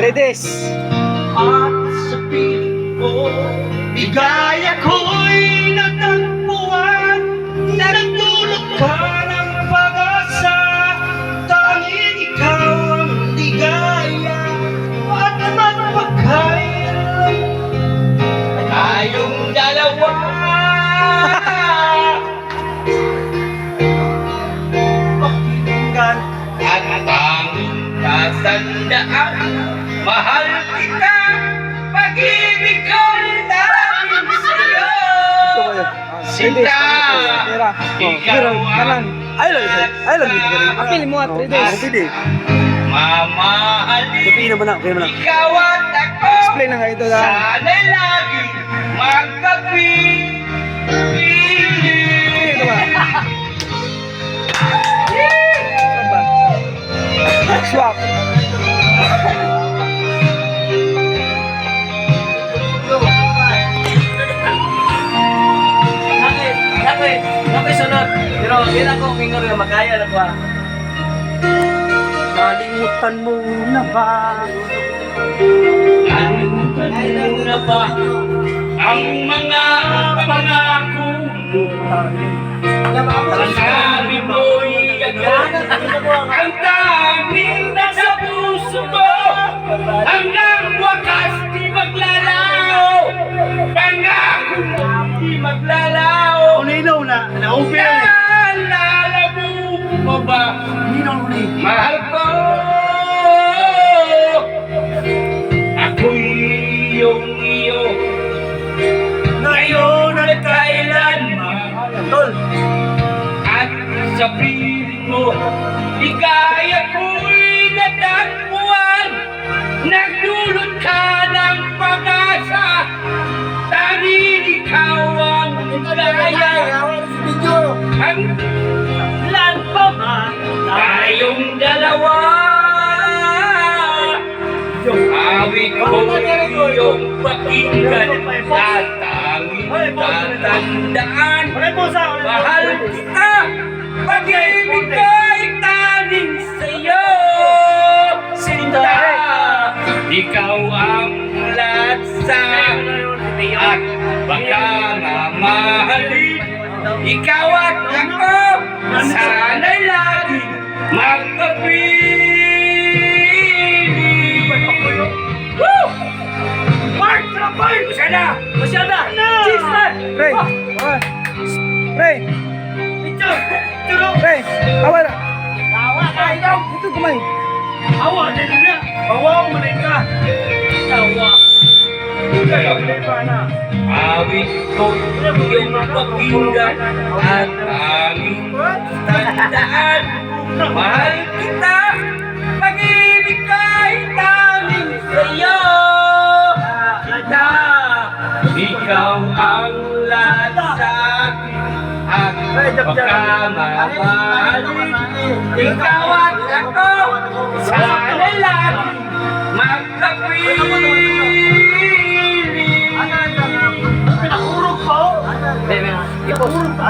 Ladies! At sa piling ko, ligaya ko'y natagpuan. Nagdulot ka ng pag-asa, tanging ikaw ang ligaya. At magpagkailan tayong dalawa. Pakinggan at tanging kasandaan, mahal kita, pag-ibig ko'y dahil sa'yo. Sinta, ikaw ang Apil mo at 3 days. mamahalin. Ikaw at ako, Explain na nga ito lang. sana'y lagi magkapiling. Ito ba? Swap. Nakay sunod. Pero yun ako mingon nga makaya na ko. Kalimutan mo na ba? Kalimutan mo na ba ang mga pangako mo? Sabi mo'y agad ang tanging nasa puso mo. Hanggang wakas di maglalaho, pangako mo di maglalaho. Uninaw na. Naupi na. Naalala mo ba? Mahal ko, ako'y iyong iyo, ngayon at kailanman. Tol. At sa piling mo, ligaya ko'y natagpuan. Nagdulot ka ng pag-asa, tanging ikaw ang ligaya. Hanglan pa man tayong dalawa. Awit ko iyong pakinggan at tanging tatandaan. Mahal kita, pag-ibig ko'y tanging sa'yo. Sinta, ikaw ang lahat sa at baka mamahalin. Ikaw at ako, sana'y lagi magkapiling. Woo! Mark, trapay! Masyada! Masyada! Cheers, man! Pre! Pre! Pre! Awa na! Tawa tayo! Ito kumay! Awa na nila! Bawaw mo na ka! Tawa! Awit ko iyong pakinggan at aming tandaan. Mahal kita, pag-ibig ko'y tanging sa'yo. Kita, ikaw ang lahat sa akin at baka mamahalin. Ikaw